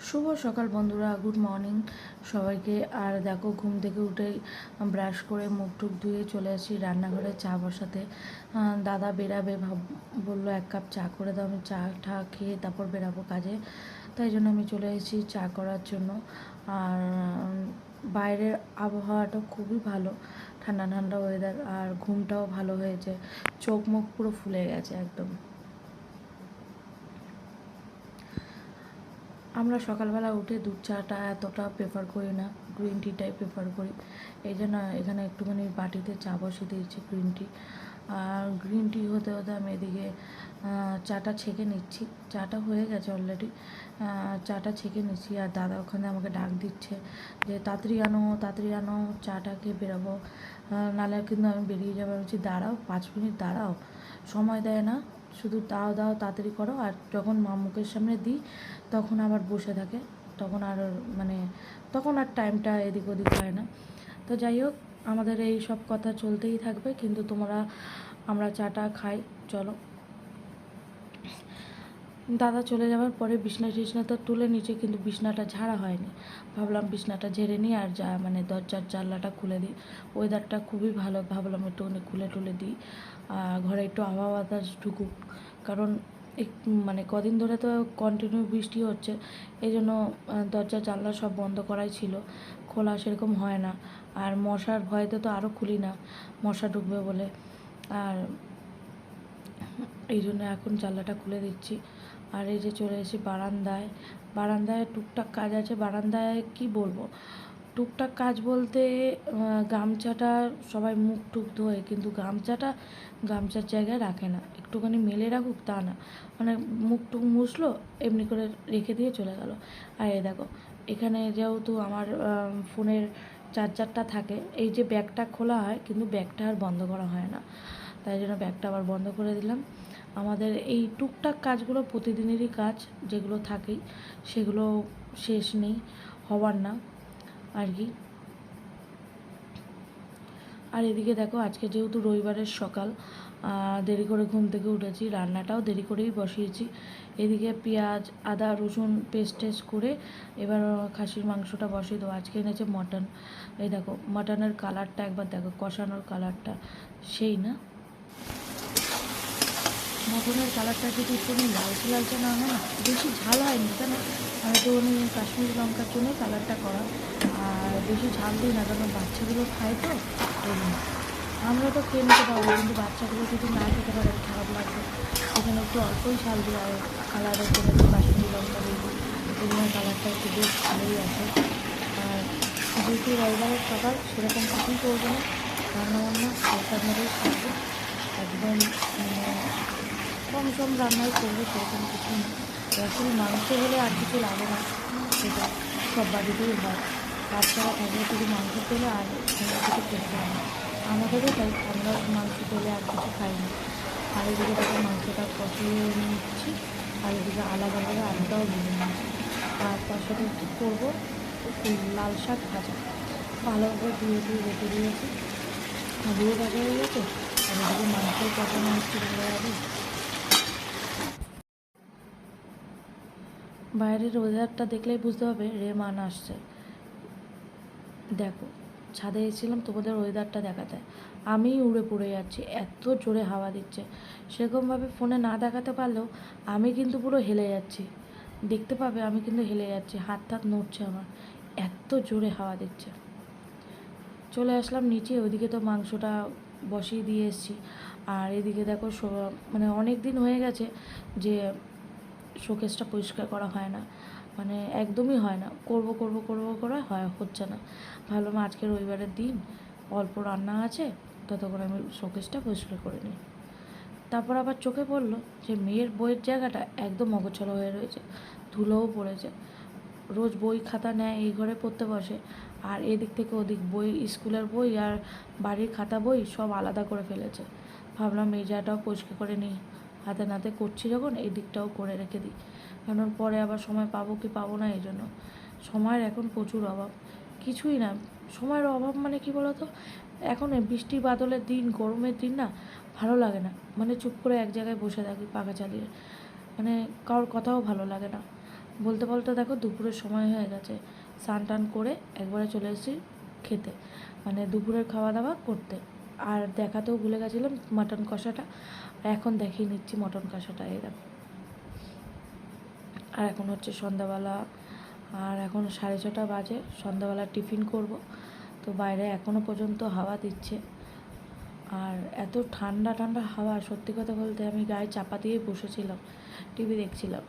শুভ সকাল বন্ধুরা, good morning সবাইকে। আর দেখো, ঘুম থেকে উঠেই ব্রাশ করে মুখ টুক ধুয়ে চলে আসি রান্নাঘরে চা বসাতে। দাদা বেরাবে, বললো 1 কাপ চা করে দাও। আমি চা টা খেয়ে তারপর বেরাবো কাজে, তাই জন্য আমি চলে এসেছি চা করার জন্য। আর বাইরের আবহাওয়াটা খুবই ভালো, ঠান্ডা ঠান্ডা ওয়েদার, আর ঘুমটাও ভালো হয়েছে, চোখ মুখ পুরো ফুলে গেছে একদম। আমরা সকালবেলা উঠে দুধ চাটা এতটা প্রেফার করি না, গ্রিন টিটাই প্রেফার করি। এই জন্য এখানে একটুখানি বাটিতে চা বসিয়ে দিয়েছি গ্রিন টি। আর গ্রিন টি হতে হতে আমি এদিকে চাটা ছেঁকে নিচ্ছি। চাটা হয়ে গেছে অলরেডি, চাটা ছেঁকে নিচ্ছি। আর দাদা ওখানে আমাকে ডাক দিচ্ছে যে তাড়াতাড়ি আনো, তাড়াতাড়ি আনো, চাটা খেয়ে বেরোবো, নাহলে কিন্তু আমি বেরিয়ে যাবো। বলছি দাঁড়াও, 5 মিনিট দাঁড়াও, সময় দেয় না, শুধু দাও দাও তাড়াতাড়ি করো। আর যখন মা মুখের সামনে দিই তখন আবার বসে থাকে, তখন আর মানে তখন আর টাইমটা এদিক ওদিক হয় না। তো যাই হোক, আমাদের এই সব কথা চলতেই থাকবে, কিন্তু আমরা চাটা খাই। চলো। দাদা চলে যাওয়ার পরে বিছনা টিছনা তো তুলে নিচে, কিন্তু বিছনাটা ঝাড়া হয়নি। ভাবলাম বিছনাটা ঝেড়ে নিই আর মানে দরজার জানলাটা খুলে দিই। ওয়েদারটা খুবই ভালো, ভাবলাম একটু খুলে টুলে দিই, ঘরে একটু হাওয়া বাতাস ঢুকুক। কারণ মানে কদিন ধরে তো কন্টিনিউ বৃষ্টি হচ্ছে, এই জন্য দরজা জানলা সব বন্ধ করাই ছিল, খোলা সেরকম হয় না। আর মশার ভয়তে তো আরও খুলি না, মশা ঢুকবে বলে। আর এই জন্য এখন জানলাটা খুলে দিচ্ছি। আর এই যে চলে এসেছি বারান্দায়। বারান্দায় টুকটাক কাজ আছে। বারান্দায় কি বলবো, টুকটাক কাজ বলতে গামছাটা সবাই মুখ টুক ধোয়, কিন্তু গামছার জায়গায় রাখে না, একটুখানি মেলে রাখুক তা না, মানে মুখ টুক মুছলো, এমনি করে রেখে দিয়ে চলে গেল। আর এই দেখো, এখানে যেহেতু আমার ফোনের চার্জারটা থাকে, এই যে ব্যাগটা খোলা হয় কিন্তু ব্যাগটা আর বন্ধ করা হয় না, তাই জন্য ব্যাগটা আবার বন্ধ করে দিলাম। আমাদের এই টুকটাক কাজগুলো প্রতিদিনেরই কাজ, যেগুলো থাকেই সেগুলো শেষ নেই, হওয়ার না আর কি। আর এদিকে দেখো, আজকে যেহেতু রবিবারের সকাল, দেরি করে ঘুম থেকে উঠেছি, রান্নাটাও দেরি করেই বসিয়েছি। এদিকে পেঁয়াজ আদা রসুন পেস্ট টেস্ট করে এবার খাসির মাংসটা বসিয়ে দেবো। আজকে এনেছে মটন। এই দেখো মটনের কালারটা একবার দেখো, কষানোর কালারটা সেই না, মটনের কালারটা যদি একটু লালচে লালচে না হয় না, বেশি ঝাল হয়নি কেন, আমি তো কাশ্মীরি লঙ্কার জন্যই কালারটা করা। আর বেশি ঝাল দিই না, কারণ বাচ্চাগুলো খায় তো ওই জন্য। আমরা তো খেয়ে নিতে পারবো, কিন্তু বাচ্চাগুলো যদি না খেতে পারে খারাপ লাগবে। এখানে একটু অল্পই ঝাল দিই, আর কালারের জন্য একটু কাশ্মীরি লঙ্কা দিই, ওই জন্য কালারটা একটু বেশ ভালোই আসে। আর যেহেতু রবিবারের সকাল, সেরকম কিছুই করবো না, রান্নাবান্না হালকার মধ্যেই থাকবে একদম, কম সম রান্নাই করবো, সেরকম কিছু না। আসলে মাংস হলে আর কিছু লাগে না, সেটা সব বাড়িতেই হয়। বাচ্চারা থাকলে শুধু মাংস পেলে আর কোনো কিছু খেতে হয় না। আমাদেরও তাই, আমরা মাংস পেলে আর কিছু খাই না। আর এদিকে তাকে মাংসটা কষিয়ে নিচ্ছি, আর এদিকে আলাদা আলাদা আলুটাও ভেজে নিচ্ছি। আর তার সাথে কী করবো, লাল শাক ভাজা, ভালোভাবে ধুয়ে রেখে দিয়েছি, আলুও ভাজা হয়ে গেছে। আর এদিকে মাংসের কষানো হচ্ছে ভালোভাবে। বাইরের ওয়েদারটা দেখলেই বুঝতে হবে রেমান আসছে। দেখো, ছাদে এসেছিলাম তোমাদের ওয়েদারটা দেখাতে, আমি উড়ে পড়ে যাচ্ছি, এত জোরে হাওয়া দিচ্ছে। সেরকমভাবে ফোনে না দেখাতে পারলেও আমি কিন্তু পুরো হেলে যাচ্ছি, দেখতে পাবে আমি কিন্তু হেলে যাচ্ছি, হাত টাত নড়ছে আমার, এত জোরে হাওয়া দিচ্ছে। চলে আসলাম নিচে, ওইদিকে তো মাংসটা বসিয়ে দিয়ে এসেছি। আর এদিকে দেখো, মানে অনেক দিন হয়ে গেছে যে শোকেসটা পরিষ্কার করা হয় না, মানে একদমই হয় না, করব করব করব করে হচ্ছে না। ভাবলাম আজকে রবিবারের দিন, অল্প রান্না আছে, ততক্ষণ আমি শোকেসটা পরিষ্কার করে নিই। তারপর আবার চোখে পড়লো যে মেয়ের বইয়ের জায়গাটা একদম অগোছালো হয়ে রয়েছে, ধুলোও পড়েছে। রোজ বই খাতা নেয়, এই ঘরে পড়তে বসে, আর এদিক থেকে ওদিক বই, স্কুলের বই আর বাড়ির খাতা বই সব আলাদা করে ফেলেছে। ভাবলাম এই জায়গাটাও পরিষ্কার করে নিই, হাতে নাতে করছি যখন এই দিকটাও করে রেখে দিই, কারণ পরে আবার সময় পাবো কি পাবো না, এই জন্য। সময়ের এখন প্রচুর অভাব, কিছুই না, সময়ের অভাব মানে কি বলতো, এখন বৃষ্টি বাদলের দিন, গরমের দিন না, ভালো লাগে না, মানে চুপ করে এক জায়গায় বসে থাকি পাখা চালিয়ে, মানে কারোর কথাও ভালো লাগে না। বলতে বলতে দেখো দুপুরের সময় হয়ে গেছে। স্নান টান করে একবারে চলে এসেছি খেতে, মানে দুপুরের খাওয়া দাওয়া করতে। আর দেখাতেও ভুলে গেছিলাম মাটন কষাটা, এখন দেখিয়ে নিচ্ছি মটন কষাটা। এই দেখো, আর এখন হচ্ছে সন্ধ্যাবেলা, আর এখন 6:30 বাজে। সন্ধ্যাবেলা টিফিন করব, তো বাইরে এখনও পর্যন্ত হাওয়া দিচ্ছে। আর এত ঠান্ডা ঠান্ডা হাওয়া, সত্যি কথা বলতে আমি গায়ে চাপা দিয়ে বসেছিলাম, টিভি দেখছিলাম।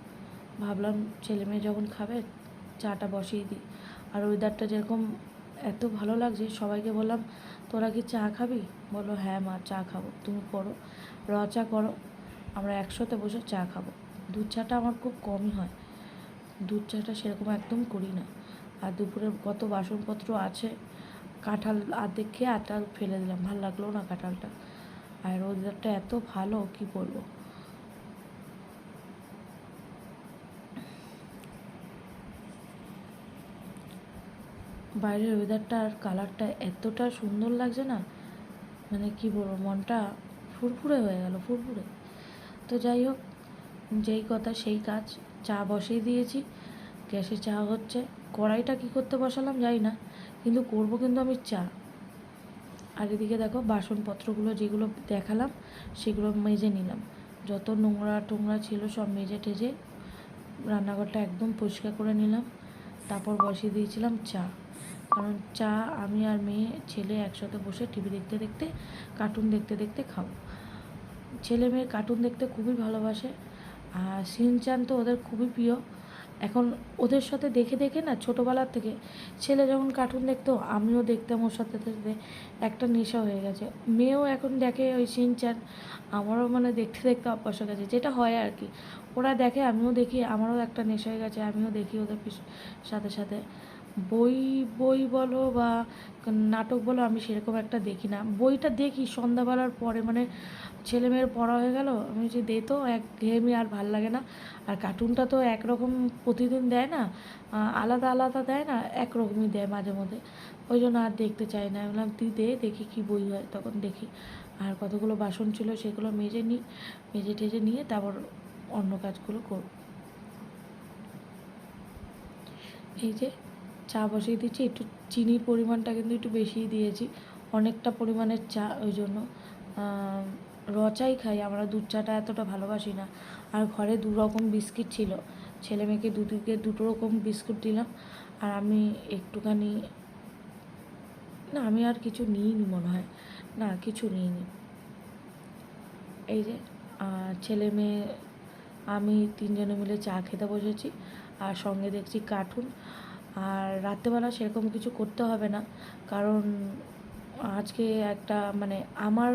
ভাবলাম ছেলে মেয়ে যখন খাবে চাটা বসিয়ে দিই। আর ওয়েদারটা যেরকম এত ভালো লাগছে, সবাইকে বললাম তোরা কি চা খাবি? বললো হ্যাঁ মা চা খাবো, তুমি করো, চা করো, আমরা একসাথে বসে চা খাবো। দুধ চাটা আমার খুব কমই হয়, দুধ চাটা সেরকম একদম করি না। আর দুপুরে কত বাসনপত্র আছে, কাঁঠাল আর্ধেক খেয়ে আটা ফেলে দিলাম, ভালো লাগলো না কাঁঠালটা। আর ওয়েদারটা এত ভালো কি বলবো। বাইরের ওয়েদারটা আর কালারটা এতটা সুন্দর লাগছে না, মানে কি বলবো, মনটা ফুরফুরে হয়ে গেল, ফুরফুরে। তো যাই হোক, যেই কথা সেই কাজ, চা বসিয়ে দিয়েছি, গ্যাসে চা হচ্ছে। কড়াইটা কি করতে বসালাম জানি না, কিন্তু করবো কিন্তু আমি চা। আর এদিকে দেখো বাসনপত্রগুলো যেগুলো দেখালাম সেগুলো মেজে নিলাম, যত নোংরা টোংরা ছিল সব মেজে টেজে রান্নাঘরটা একদম পরিষ্কার করে নিলাম। তারপর বসিয়ে দিয়েছিলাম চা, কারণ চা আমি আর মেয়ে ছেলে একসাথে বসে টিভি দেখতে দেখতে, কার্টুন দেখতে দেখতে খাবো। ছেলে মেয়ে কার্টুন দেখতে খুবই ভালোবাসে, আর সিনচান তো ওদের খুবই প্রিয়। এখন ওদের সাথে দেখে দেখে না, ছোটোবেলার থেকে ছেলে যখন কার্টুন দেখতো আমিও দেখতাম ওর সাথে সাথে, একটা নেশা হয়ে গেছে। মেয়েও এখন দেখে ওই সিনচান, আমারও মানে দেখতে দেখতে অভ্যাস হয়ে গেছে, যেটা হয় আর কি। ওরা দেখে আমিও দেখি, আমারও একটা নেশা হয়ে গেছে, আমিও দেখি ওদের সাথে সাথে। বই বই বলো বা নাটক বলো, আমি সেরকম একটা দেখি না। বইটা দেখি সন্ধ্যাবেলার পরে, মানে ছেলে মেয়ের পড়া হয়ে গেল, আমি যে দে তো একঘেয়েমি আর ভাল লাগে না। আর কার্টুনটা তো একরকম প্রতিদিন দেয় না, আলাদা আলাদা দেয় না, একরকমই দেয় মাঝে মধ্যে, ওই জন্য আর দেখতে চাই না। আমি বললাম তুই দে, দেখি কী বই হয়, তখন দেখি। আর কতগুলো বাসন ছিল সেগুলো মেজে নিই, মেজে টেজে নিয়ে তারপর অন্য কাজগুলো করব। এই যে চা বসিয়ে দিচ্ছি, একটু চিনির পরিমাণটা কিন্তু একটু বেশিই দিয়েছি, অনেকটা পরিমাণের চা, ওই জন্য চাই খাই আমরা, দুধ চাটা এতটা ভালোবাসি না। আর ঘরে 2 রকম বিস্কিট ছিল, ছেলে মেয়েকে দুদিকে 2 রকম বিস্কুট দিলাম। আর আমি একটুখানি, না আমি আর কিছু নিইনি মনে হয়, না কিছু নিইনি। এই যে ছেলে মেয়ে আমি 3 জনে মিলে চা খেতে বসেছি, আর সঙ্গে দেখছি কার্টুন। আর রাত্রেবেলা সেরকম কিছু করতে হবে না, কারণ আজকে একটা মানে আমার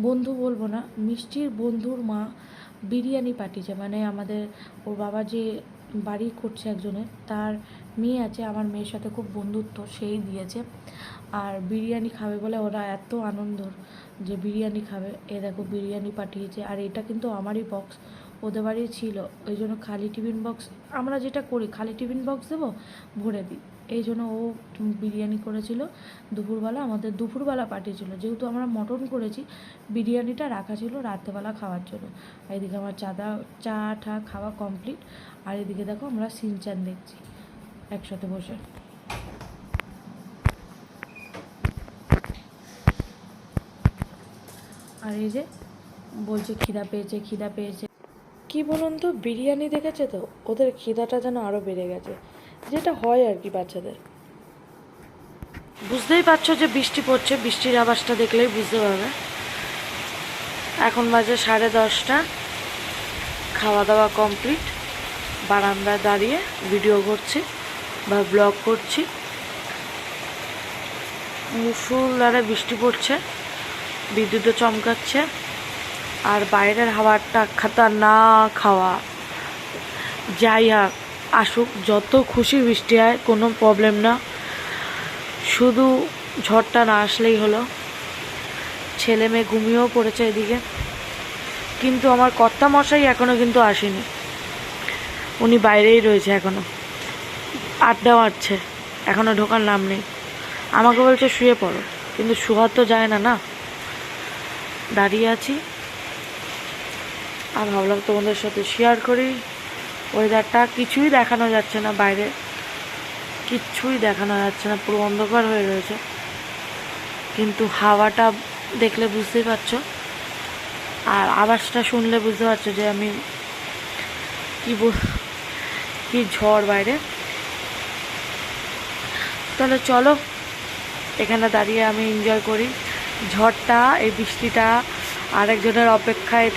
বন্ধু বলবো না, মিষ্টির বন্ধুর মা বিরিয়ানি পাঠিয়েছে, মানে আমাদের ওর বাবা যে বাড়ি করছে একজনের, তার মেয়ে আছে, আমার মেয়ের সাথে খুব বন্ধুত্ব, সেই দিয়েছে। আর বিরিয়ানি খাবে বলে ওরা এত আনন্দ যে বিরিয়ানি খাবে। এ দেখো বিরিয়ানি পাঠিয়েছে, আর এটা কিন্তু আমারই বক্স, ওদের বাড়ি ছিল, ওই জন্য খালি টিফিন বক্স, আমরা যেটা করি খালি টিফিন বক্স দেবো, ভরে দিই, এই জন্য ও বিরিয়ানি করেছিল দুপুরবেলা, আমাদের দুপুরবেলা পাঠিয়েছিল। যেহেতু আমরা মটন করেছি, বিরিয়ানিটা রাখা ছিল রাত্রেবেলা খাওয়ার জন্য। আর এদিকে আমার চা ঠা খাওয়া কমপ্লিট। আর এদিকে দেখো আমরা সিনচান দেখছি একসাথে বসে। আর এই যে বলছে খিদা পেয়েছে, খিদা পেয়েছে। কি বলুন তো, বিরিয়ানি দেখেছে তো ওদের খিদাটা যেন আরও বেড়ে গেছে, যেটা হয় আর কি বাচ্চাদের। বুঝতেই পারছো যে বৃষ্টি পড়ছে, বৃষ্টির আওয়াজটা দেখলেই বুঝতে পারবে। এখন বাজে 10:30, খাওয়া দাওয়া কমপ্লিট, বারান্দায় দাঁড়িয়ে ভিডিও করছি বা ব্লগ করছি। মুষলধারে বৃষ্টি পড়ছে, বিদ্যুৎও চমকাচ্ছে, আর বাইরের হাওয়াটা খাতারনাক হাওয়া। যাই হোক, আসুক, যত খুশি বৃষ্টি হয় কোনো প্রবলেম না, শুধু ঝড়টা না আসলেই হলো। ছেলে মেয়ে ঘুমিয়েও পড়েছে এদিকে, কিন্তু আমার কর্তামশাই এখনও কিন্তু আসেনি, উনি বাইরেই রয়েছে এখনও, আড্ডা মারছে, এখনও ঢোকার নাম নেই। আমাকে বলছে শুয়ে পড়ো, কিন্তু শোয়া তো যায় না, না দাঁড়িয়ে আছি। আর ভাবলাম তোমাদের সাথে শেয়ার করি ওয়েদারটা কিছুই দেখানো যাচ্ছে না, বাইরে কিচ্ছুই দেখানো যাচ্ছে না, পুরো অন্ধকার হয়ে রয়েছে। কিন্তু হাওয়াটা দেখলে বুঝতেই পারছো, আর আওয়াজটা শুনলে বুঝতে পারছো যে আমি কি ঝড় বাইরে। তাহলে চলো এখানে দাঁড়িয়ে আমি এনজয় করি ঝড়টা, এই বৃষ্টিটা। আরেকজনের অপেক্ষায়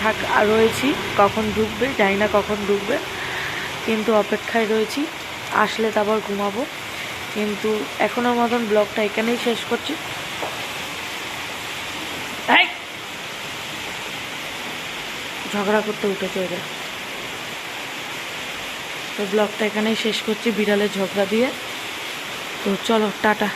রয়েছি, কখন ডুববে জানি না, কখন ডুববে, কিন্তু অপেক্ষায় রয়েছি, আসলে তারপর ঘুমাবো। কিন্তু এখনের মতন ব্লগটা এখানেই শেষ করছি। ঝগড়া করতে উঠেছে এদের। তো ব্লগটা এখানেই শেষ করছি বিড়ালের ঝগড়া দিয়ে। তো চলো টাটা।